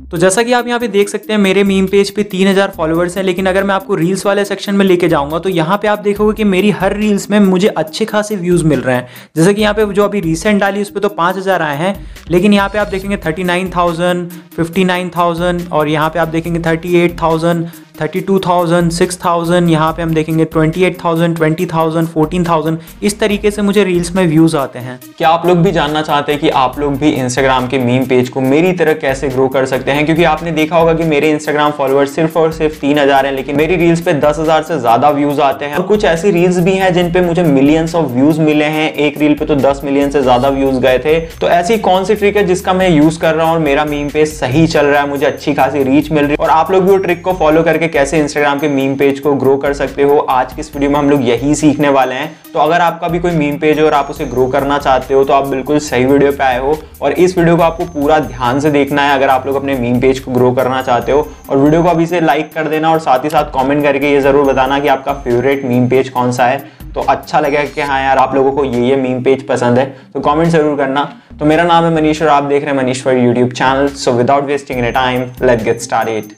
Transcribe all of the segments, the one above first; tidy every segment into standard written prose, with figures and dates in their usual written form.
तो जैसा कि आप यहाँ पे देख सकते हैं मेरे मीम पेज पे 3000 फॉलोअर्स हैं, लेकिन अगर मैं आपको रील्स वाले सेक्शन में लेके जाऊंगा तो यहाँ पे आप देखोगे कि मेरी हर रील्स में मुझे अच्छे खासे व्यूज़ मिल रहे हैं। जैसे कि यहाँ पे जो अभी रिसेंट डाली उस पर तो 5000 आए हैं, लेकिन यहाँ पे आप देखेंगे 39,000, 59,000 और यहाँ पे आप देखेंगे 38,000, 32,000, 6,000, यहाँ पे हम देखेंगे 28,000, 20,000, 14,000। इस तरीके से मुझे रील्स में व्यूज़ आते हैं। क्या आप लोग भी जानना चाहते हैं कि आप लोग भी इंस्टाग्राम के मीम पेज को मेरी तरह कैसे ग्रो कर सकते हैं? क्योंकि आपने देखा होगा कि मेरे इंस्टाग्राम फॉलोअर्स सिर्फ और सिर्फ 3000 हैं, लेकिन मेरी रील्स पे 10,000 से ज़्यादा व्यूज़ आते हैं। और कुछ ऐसी रील्स भी हैं जिन पे मुझे मिलियंस ऑफ व्यूज़ मिले हैं। एक रील पे तो 10 मिलियन से ज़्यादा व्यूज़ गए थे। तो ऐसी कौन सी ट्रिक है जिसका मैं यूज़ कर रहा हूँ और मेरा मीम पेज सही चल रहा है, मुझे अच्छी खासी रीच मिल रही है, और आप लोग भी वो ट्रिक को फॉलो करके कैसे इंस्टाग्राम के मीम पेज को ग्रो कर सकते हो, आज की इस वीडियो में हम लोग यही सीखने वाले हैं। तो अगर आपका भी कोई मीम पेज है और आप उसे ग्रो करना चाहते हो तो आप बिल्कुल सही वीडियो पे आए हो, और इस वीडियो को आपको पूरा ध्यान से देखना है अगर आप लोग अपने मीम पेज को ग्रो करना चाहते हो। और वीडियो को अभी से लाइक कर देना और साथ ही साथ कमेंट करके ये जरूर बताना कि आपका फेवरेट मीम पेज कौन सा है। तो अच्छा लगेगा कि हाँ यार आप लोगों को ये मीम पेज पसंद है, तो कमेंट जरूर करना। तो मेरा नाम है मनीष और आप देख रहे हैं Manish for YouTube channel. So without wasting any time let's get started.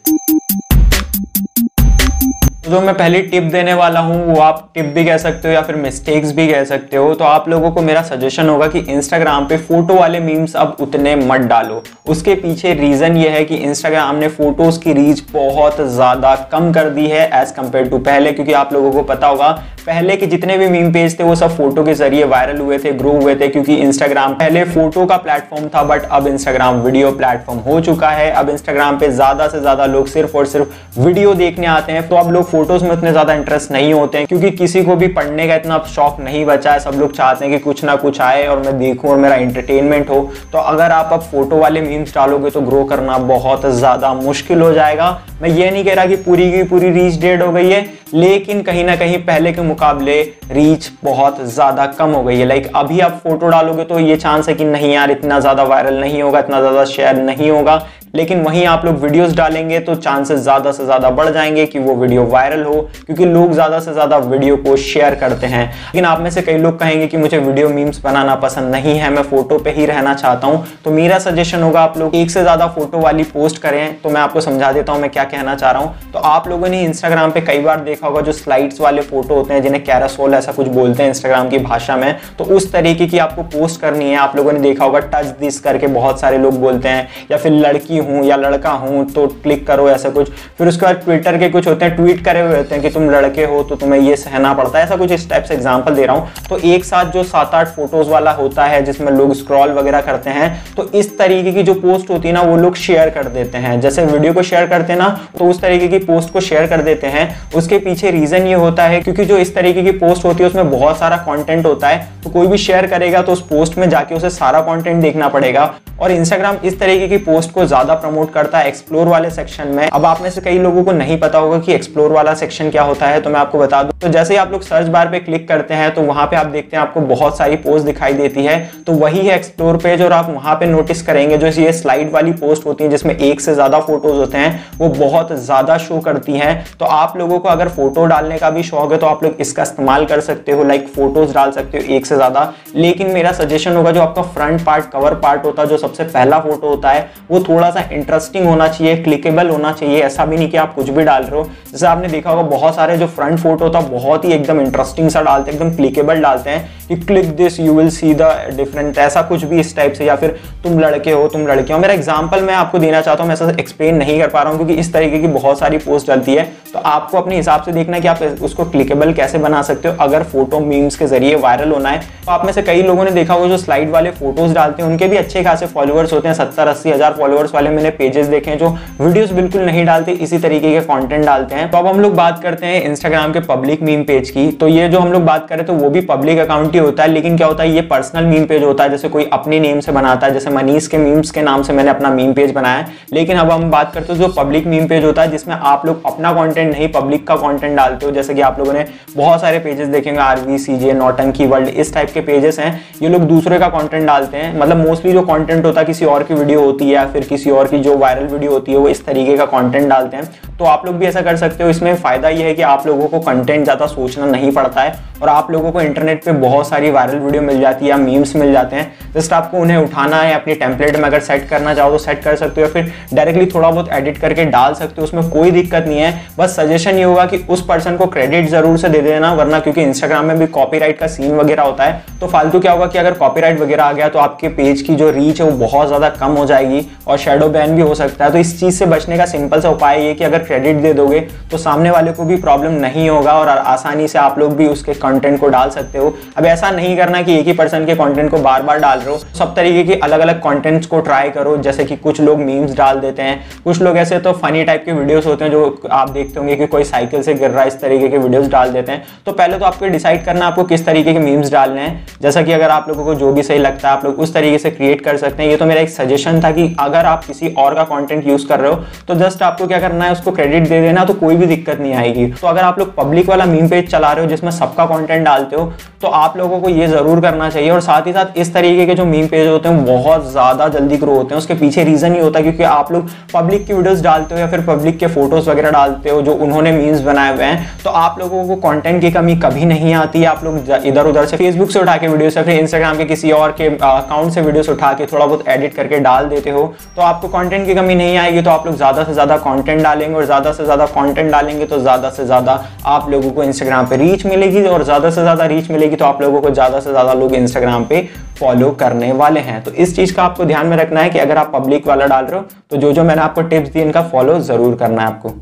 जो मैं पहली टिप देने वाला हूं वो आप टिप भी कह सकते हो या फिर मिस्टेक्स भी कह सकते हो। तो आप लोगों को मेरा सजेशन होगा कि इंस्टाग्राम पे फोटो वाले मीम्स अब उतने मत डालो। उसके पीछे रीजन ये है कि इंस्टाग्राम ने फोटोज की रीच बहुत ज्यादा कम कर दी है एज कम्पेयर टू पहले। क्योंकि आप लोगों को पता होगा पहले के जितने भी मीम पेज थे वो सब फोटो के जरिए वायरल हुए थे, ग्रो हुए थे। क्योंकि इंस्टाग्राम पहले फोटो का प्लेटफॉर्म था, बट अब इंस्टाग्राम वीडियो प्लेटफॉर्म हो चुका है। अब इंस्टाग्राम पे ज्यादा से ज्यादा लोग सिर्फ और सिर्फ वीडियो देखने आते हैं। तो अब लोग फोटोज में उतने ज्यादा इंटरेस्ट नहीं होते हैं, क्योंकि किसी को भी पढ़ने का इतना शौक नहीं बचा है। सब लोग चाहते हैं कि कुछ ना कुछ आए और मैं देखूं और मेरा एंटरटेनमेंट हो। तो अगर आप अब फोटो वाले मीम्स डालोगे तो ग्रो करना बहुत ज्यादा मुश्किल हो जाएगा। मैं ये नहीं कह रहा कि पूरी की पूरी रीच डेड हो गई है, लेकिन कहीं ना कहीं पहले के मुकाबले रीच बहुत ज्यादा कम हो गई है। लाइक अभी आप फोटो डालोगे तो ये चांस है कि नहीं यार इतना ज्यादा वायरल नहीं होगा, इतना ज्यादा शेयर नहीं होगा। लेकिन वहीं आप लोग वीडियोस डालेंगे तो चांसेस ज्यादा से ज्यादा बढ़ जाएंगे कि वो वीडियो वायरल हो, क्योंकि लोग ज्यादा से ज्यादा वीडियो को शेयर करते हैं। लेकिन आप में से कई लोग कहेंगे कि मुझे वीडियो मीम्स बनाना पसंद नहीं है, मैं फोटो पे ही रहना चाहता हूं। तो मेरा सजेशन होगा आप लोग एक से ज्यादा फोटो वाली पोस्ट करें। तो मैं आपको समझा देता हूं मैं क्या कहना चाह रहा हूं। तो आप लोगों ने इंस्टाग्राम पे कई बार देखा होगा जो स्लाइड्स वाले फोटो होते हैं, जिन्हें कैरासोल ऐसा कुछ बोलते हैं इंस्टाग्राम की भाषा में। तो उस तरीके की आपको पोस्ट करनी है। आप लोगों ने देखा होगा टच दिस करके बहुत सारे लोग बोलते हैं, या फिर लड़की हूं या लड़का हूं तो क्लिक करो, ऐसा कुछ। फिर उसके बाद ट्विटर के कुछ होते हैं, ट्वीट करे हुए होते हैं कि तुम लड़के हो तो तुम्हें ये सहना पड़ता है, ऐसा कुछ। इस टाइप से एग्जांपल दे रहा हूं। तो एक साथ जो 7-8 फोटोज वाला होता है जिसमें लोग स्क्रॉल वगैरह करते हैं, तो इस तरीके की जो पोस्ट होती है ना वो लोग शेयर कर देते हैं। जैसे वीडियो को शेयर करते हैं ना, तो उस तरीके की पोस्ट को शेयर कर देते हैं। उसके पीछे रीजन ये होता है क्योंकि जो इस तरीके की पोस्ट होती है उसमें बहुत सारा कंटेंट होता है। तो कोई भी शेयर करेगा तो उस पोस्ट में जाके उसे सारा कंटेंट देखना पड़ेगा। और इंस्टाग्राम इस तरीके की पोस्ट को ज्यादा प्रमोट करता है एक्सप्लोर वाले सेक्शन में। अब आप में से कई लोगों को नहीं पता होगा कि एक्सप्लोर वाला सेक्शन क्या होता है, तो मैं आपको बता दूं। तो जैसे ही आप लोग सर्च बार पे क्लिक करते हैं तो वहां पे आप देखते हैं आपको बहुत सारी पोस्ट दिखाई देती है। तो वही है एक्सप्लोर पेज। और आप वहां पे नोटिस करेंगे जो ये स्लाइड वाली पोस्ट होती है जिसमें एक से ज्यादा फोटोज होते हैं, वो बहुत ज्यादा शो करती हैं। तो आप लोगों को अगर फोटो डालने का भी शौक है तो आप लोग इसका इस्तेमाल कर सकते हो। लाइक फोटोज डाल सकते हो एक से ज्यादा। लेकिन मेरा सजेशन होगा जो आपका फ्रंट पार्ट कवर पार्ट होता है, जो सबसे पहला फोटो होता है, वो थोड़ा सा इंटरेस्टिंग होना चाहिए, क्लिकेबल होना चाहिए। ऐसा भी नहीं कि आप कुछ भी डाल रहे हो। जैसे आपने देखा होगा बहुत सारे जो फ्रंट फोटो होता है बहुत ही एकदम इंटरेस्टिंग सा डालते हैं, एकदम क्लिकेबल डालते हैं कि click this you will see the different, ऐसा कुछ भी इस टाइप से। या फिर तुम लड़के हो तुम लड़के हो। मेरा एग्जांपल मैं आपको देना चाहता हूं, मैं ऐसा एक्सप्लेन नहीं कर पा रहा हूं क्योंकि इस तरीके की बहुत सारी पोस्ट डलती है। तो आपको अपने हिसाब से देखना है कि आप उसको क्लिकेबल कैसे बना सकते हो अगर फोटो मीम्स के जरिए वायरल होना है। तो आप में से कई लोगों ने देखा होगा जो स्लाइड वाले फोटोज डालते हैं उनके भी अच्छे खासे फॉलोअर्स होते हैं। 70-80 हजार फॉलोअर्स वाले मैंने पेजेस देखे हैं जो वीडियोस बिल्कुल नहीं डालते, इसी तरीके के कंटेंट डालते हैं। तो अब हम लोग बात करते हैं इंस्टाग्राम के पब्लिक मीम पेज की। तो ये जो हम लोग बात करें तो वो भी पब्लिक अकाउंट ही होता है, लेकिन क्या होता है ये पर्सनल मीम पेज होता है। जैसे कोई अपने नेम से बनाता है, जैसे मनीष के मीम्स के नाम से मैंने अपना मीम पेज बनाया है। लेकिन अब हम बात करते हैं जो पब्लिक मीम पेज होता है जिसमें आप लोग अपना कंटेंट नहीं पब्लिक का कंटेंट डालते हो। जैसे कि आप लोगों ने बहुत सारे पेजेस देखेंगे, आरवी, सीजे, नौटंकी वर्ल्ड, इस टाइप के पेजेस हैं। ये लोग दूसरे का कंटेंट डालते हैं। मतलब मोस्टली जो कंटेंट होता है किसी और की वीडियो होती है या फिर किसी और की जो वायरल वीडियो होती है वो इस तरीके का कंटेंट डालते हैं, तो आप लोग भी ऐसा कर सकते हो। इसमें फ़ायदा ये है कि आप लोगों को कंटेंट ज़्यादा सोचना नहीं पड़ता है और आप लोगों को इंटरनेट पे बहुत सारी वायरल वीडियो मिल जाती है या मीम्स मिल जाते हैं। जस्ट आपको उन्हें उठाना है, अपनी टेम्पलेट में अगर सेट करना चाहो तो सेट कर सकते हो, या फिर डायरेक्टली थोड़ा बहुत एडिट करके डाल सकते हो, उसमें कोई दिक्कत नहीं है। बस सजेशन ये होगा कि उस पर्सन को क्रेडिट ज़रूर से दे देना, वरना क्योंकि इंस्टाग्राम में भी कॉपीराइट का सीन वगैरह होता है, तो फालतू क्या होगा कि अगर कॉपीराइट वगैरह आ गया तो आपके पेज की जो रीच है वो बहुत ज़्यादा कम हो जाएगी और शैडो बैन भी हो सकता है। तो इस चीज़ से बचने का सिंपल सा उपाय ये कि अगर क्रेडिट दे दोगे तो सामने वाले को भी प्रॉब्लम नहीं होगा और आसानी से आप लोग भी उसके कंटेंट को डाल सकते हो। अब ऐसा नहीं करना कि एक ही पर्सन के कंटेंट को बार बार डाल रहे हो, सब तरीके के अलग अलग कंटेंट्स को ट्राई करो। जैसे कि कुछ लोग मीम्स डाल देते हैं, कुछ लोग ऐसे तो फनी टाइप के वीडियोस होते हैं जो आप देखते होंगे कि कोई साइकिल से गिर रहा है, इस तरीके के वीडियोस डाल देते हैं। तो पहले तो आपको डिसाइड करना आपको किस तरीके के मीम्स डालने हैं। जैसा कि अगर आप लोगों को जो भी सही लगता है आप लोग उस तरीके से क्रिएट कर सकते हैं। ये तो मेरा एक सजेशन था कि अगर आप किसी और का कंटेंट यूज कर रहे हो तो जस्ट आपको क्या करना है, उसको क्रेडिट दे देना, तो कोई भी दिक्कत नहीं आएगी। तो अगर आप लोग पब्लिक वाला मीम पेज चला रहे हो जिसमें सबका कंटेंट डालते हो तो आप लोगों को ये जरूर करना चाहिए। और साथ ही साथ इस तरीके के जो मीम पेज होते हैं बहुत ज्यादा जल्दी ग्रो होते हैं। उसके पीछे रीजन ही होता है क्योंकि आप लोग पब्लिक की वीडियोस डालते हो या फिर पब्लिक के फोटोज वगैरह डालते हो जो उन्होंने मीम्स बनाए हुए हैं, तो आप लोगों को कंटेंट की कमी कभी नहीं आती है। आप लोग इधर उधर से फेसबुक से उठा के वीडियोस या फिर इंस्टाग्राम के किसी और के अकाउंट से वीडियोस उठा के थोड़ा बहुत एडिट करके डाल देते हो, तो आपको कंटेंट की कमी नहीं आएगी। तो आप लोग ज्यादा से ज्यादा कंटेंट डालेंगे और ज्यादा से ज्यादा कंटेंट डालेंगे तो ज्यादा से ज्यादा आप लोगों को इंस्टाग्राम पे रीच मिलेगी, और ज्यादा से ज्यादा रीच मिलेगी तो आप लोगों को ज्यादा से ज्यादा लोग इंस्टाग्राम पे फॉलो करने वाले हैं। तो इस चीज का आपको ध्यान में रखना है कि अगर आप पब्लिक वाला डाल रहे हो तो जो जो मैंने आपको टिप्स दी इनका फॉलो जरूर करना है आपको।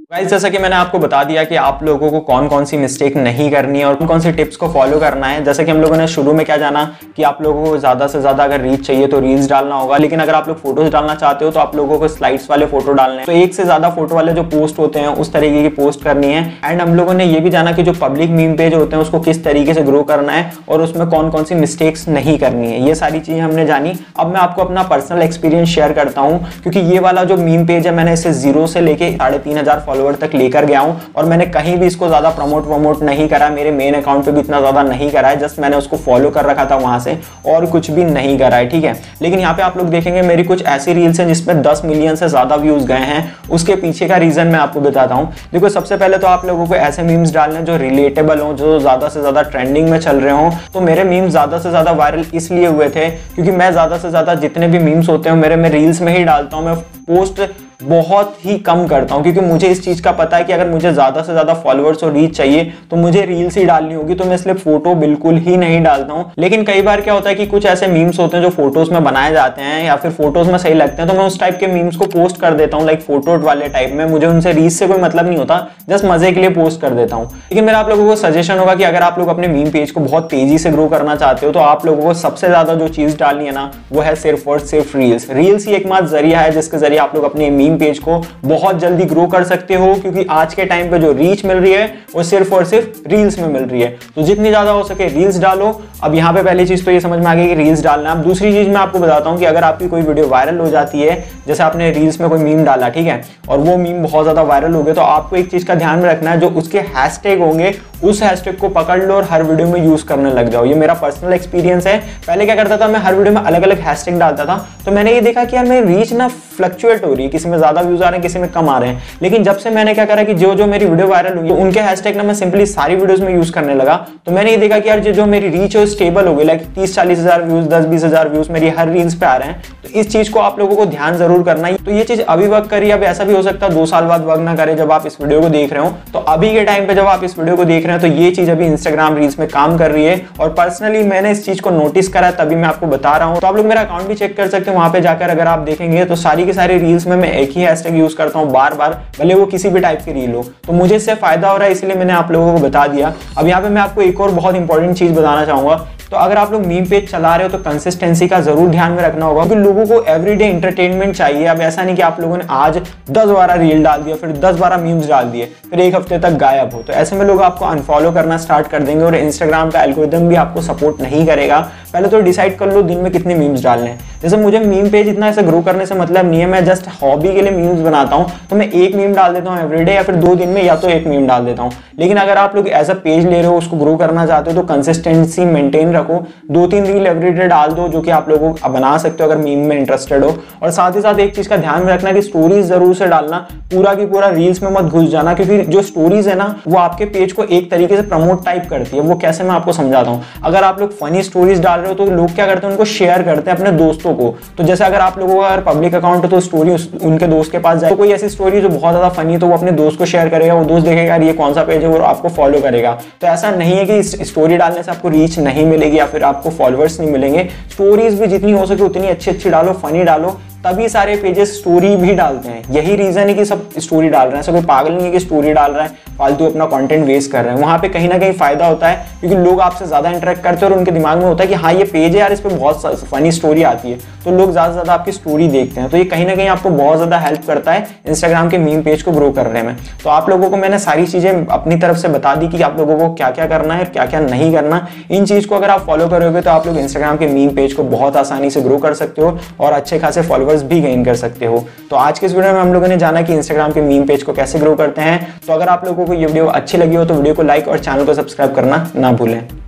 गाइस, जैसा कि मैंने आपको बता दिया कि आप लोगों को कौन कौन सी मिस्टेक नहीं करनी है और कौन कौन सी टिप्स को फॉलो करना है। जैसे कि हम लोगों ने शुरू में क्या जाना कि आप लोगों को ज्यादा से ज्यादा अगर रीच चाहिए तो रील्स डालना होगा, लेकिन अगर आप लोग फोटोज डालना चाहते हो तो आप लोगों को स्लाइड्स वाले फोटो डालने हैं। तो एक से ज्यादा फोटो वाले जो पोस्ट होते हैं उस तरीके की पोस्ट करनी है। एंड हम लोगों ने ये भी जाना कि जो पब्लिक मीम पेज होते हैं उसको किस तरीके से ग्रो करना है और उसमें कौन कौन सी मिस्टेक्स नहीं करनी है। ये सारी चीजें हमने जानी। अब मैं आपको अपना पर्सनल एक्सपीरियंस शेयर करता हूँ, क्योंकि ये वाला जो मीम पेज है मैंने इसे 0 से लेके 3,500 फॉलोअर तक लेकर गया और मैंने कहीं भी इसको ज्यादा प्रमोट नहीं करा, मेरे मेन अकाउंट पे भी इतना ज्यादा नहीं करा है, जस्ट मैंने उसको फॉलो कर रखा था वहां से और कुछ भी नहीं करा है, ठीक है। लेकिन यहाँ पे आप लोग देखेंगे मेरी कुछ ऐसी रील्स हैं जिसमें 10 मिलियन से ज्यादा व्यूज गए हैं। उसके पीछे का रीजन मैं आपको बताता हूँ। देखो, सबसे पहले तो आप लोगों को ऐसे मीम्स डालने जो रिलेटेबल हो, जो ज्यादा से ज्यादा ट्रेंडिंग में चल रहे हो। तो मेरे मीम्स ज्यादा से ज्यादा वायरल इसलिए हुए थे क्योंकि मैं ज्यादा से ज्यादा जितने भी मीम्स होते हैं मेरे मैं रील्स में ही डालता हूँ। मैं पोस्ट बहुत ही कम करता हूं क्योंकि मुझे इस चीज का पता है कि अगर मुझे ज्यादा से ज्यादा फॉलोअर्स और रीच चाहिए तो मुझे रील्स ही डालनी होगी, तो मैं इसलिए फोटो बिल्कुल ही नहीं डालता हूं। लेकिन कई बार क्या होता है कि कुछ ऐसे मीम्स होते हैं जो फोटोज में बनाए जाते हैं या फिर फोटोज में सही लगते हैं, तो मैं उस टाइप के मीम्स को पोस्ट कर देता हूं, लाइक फोटो वाले टाइप में। मुझे उनसे रीच से कोई मतलब नहीं होता, जस्ट मजे के लिए पोस्ट कर देता हूं। लेकिन मेरा आप लोगों को सजेशन होगा कि अगर आप लोग अपने मीम पेज को बहुत तेजी से ग्रो करना चाहते हो तो आप लोगों को सबसे ज्यादा जो चीज डालनी है ना वो है सिर्फ और सिर्फ रील्स। रील्स ही एकमात्र जरिया है जिसके जरिए आप लोग अपने मीम पेज को बहुत जल्दी ग्रो कर सकते हो, क्योंकि आज के टाइम पे जो रीच मिल रही है वो सिर्फ और सिर्फ रील्स में मिल रही है। तो जितनी ज्यादा हो सके रील्स डालो। अब यहाँ पे पहली चीज तो ये समझ में आ गई कि रील्स डालना। अब दूसरी चीज मैं आपको बताता हूँ कि अगर आपकी कोई वीडियो वायरल हो जाती है, जैसे आपने रील्स में कोई मीम डाला, ठीक है, और वो मीम बहुत ज्यादा वायरल हो गया, तो आपको एक चीज का ध्यान में रखना है, जो उसके हैशटैग होंगे उस हैशटैग को पकड़ लो और हर वीडियो में यूज करने लग जाओ। ये मेरा पर्सनल एक्सपीरियंस है। पहले क्या करता था, मैं हर वीडियो में अलग अलग हैशटैग डालता था, तो मैंने ये देखा कि यार मेरी रीच ना फ्लक्चुएट हो रही है, किसी में ज्यादा व्यूज आ रहे हैं, किसी में कम आ रहे हैं। लेकिन जब से मैंने क्या करा कि जो जो मेरी वीडियो वायरल हुई उनके हैशटैग ना मैं सिंपली सारी वीडियोस में यूज करने लगा, तो मैंने ये देखा कि यार जो मेरी रीच है स्टेबल हो गई, लाइक 30-40 हजार व्यूज, 10-20 हजार व्यूज मेरी हर रील्स पे आ रहे हैं। तो इस चीज को आप लोगों को ध्यान जरूर करना है। तो ये चीज अभी वर्क करी, अब ऐसा भी हो सकता है 2 साल बाद वर्क ना करे जब आप इस वीडियो को देख रहे हो। तो अभी के टाइम पे जब आप इस वीडियो को देख रहे हैं तो ये चीज अभी इंस्टाग्राम रील्स में काम कर रही है, और पर्सनली मैंने इस चीज को नोटिस करा, तभी मैं आपको बता रहा हूँ। तो आप लोग मेरा अकाउंट भी चेक कर सकते हैं, वहां पे जाकर अगर आप देखेंगे तो सारी की सारी रील्स में मैं एक ही हैशटैग यूज करता हूँ बार बार, भले वो किसी भी टाइप की रील हो। तो मुझे इससे फायदा हो रहा है, इसलिए मैंने आप लोगों को बता दिया। अब यहाँ पे मैं आपको एक और बहुत इंपॉर्टेंट चीज बताना चाहूंगा। तो अगर आप लोग मीम पेज चला रहे हो तो कंसिस्टेंसी का जरूर ध्यान में रखना होगा, क्योंकि लोगों को एवरीडे एंटरटेनमेंट चाहिए। अब ऐसा नहीं कि आप लोगों ने आज 10-12 रील डाल दिया, फिर 10-12 मीम्स डाल दिए, फिर एक हफ्ते तक गायब हो, तो ऐसे में लोग आपको अनफॉलो करना स्टार्ट कर देंगे और इंस्टाग्राम का एल्गोरिथम भी आपको सपोर्ट नहीं करेगा। पहले तो डिसाइड कर लो दिन में कितने मीम्स डालने हैं। जैसे मुझे मीम पेज इतना ऐसे ग्रो करने से मतलब नहीं है, मैं जस्ट हॉबी के लिए मीम्स बनाता हूँ, तो मैं एक मीम डाल देता हूँ एवरीडे या फिर 2 दिन में या तो एक मीम डाल देता हूँ। लेकिन अगर आप लोग एज अ पेज ले रहे हो, उसको ग्रो करना चाहते हो, तो कंसिस्टेंसी मेंटेन रखो, 2-3 रील एवरीडे डाल दो जो कि आप लोगों को बना सकते हो अगर मीम में इंटरेस्टेड हो। और साथ ही साथ एक चीज का ध्यान में रखना कि स्टोरीज जरूर से डालना, पूरा की पूरा रील्स में मत घुस जाना, क्योंकि जो स्टोरीज है ना वो आपके पेज को एक तरीके से प्रमोट टाइप करती है। वो कैसे मैं आपको समझाता हूँ। अगर आप लोग फनी स्टोरीज डाल रहे हो तो लोग क्या करते हैं, उनको शेयर करते हैं अपने दोस्तों को। तो जैसे अगर आप लोगों का अगर पब्लिक अकाउंट है तो स्टोरी उनके दोस्त के पास जाए, तो कोई ऐसी स्टोरी जो बहुत ज्यादा फनी तो वो अपने दोस्त को शेयर करेगा, वो दोस्त देखेगा यार ये कौन सा पेज है और आपको फॉलो करेगा। तो ऐसा नहीं है कि स्टोरी डालने से आपको रीच नहीं मिलेगी या फिर आपको फॉलोअर्स नहीं मिलेंगे। स्टोरीज भी जितनी हो सके उतनी अच्छी अच्छी डालो, फनी डालो, तभी सारे पेजेस स्टोरी भी डालते हैं। यही रीजन है कि सब स्टोरी डाल रहे हैं। सब कोई पागल नहीं है कि स्टोरी डाल रहा है फालतू अपना कंटेंट वेस्ट कर रहे हैं। वहां पे कहीं ना कहीं फायदा होता है, क्योंकि लोग आपसे ज्यादा इंटरेक्ट करते हैं और उनके दिमाग में होता है कि हाँ ये पेज है यार, इस पर बहुत फनी स्टोरी आती है, तो लोग ज्यादा से ज्यादा आपकी स्टोरी देखते हैं। तो ये कहीं ना कहीं आपको बहुत ज्यादा हेल्प करता है इंस्टाग्राम के मीम पेज को ग्रो करने में। तो आप लोगों को मैंने सारी चीजें अपनी तरफ से बता दी कि आप लोगों को क्या क्या करना है, क्या क्या नहीं करना। इन चीज को अगर आप फॉलो करोगे तो आप लोग इंस्टाग्राम के मीम पेज को बहुत आसानी से ग्रो कर सकते हो और अच्छे खासे फॉलोअर्स भी गेन कर सकते हो। तो आज के इस वीडियो में हम लोगों ने जाना कि इंस्टाग्राम के मीम पेज को कैसे ग्रो करते हैं। तो अगर आप लोगों को ये वीडियो अच्छी लगी हो तो वीडियो को लाइक और चैनल को सब्सक्राइब करना ना भूलें।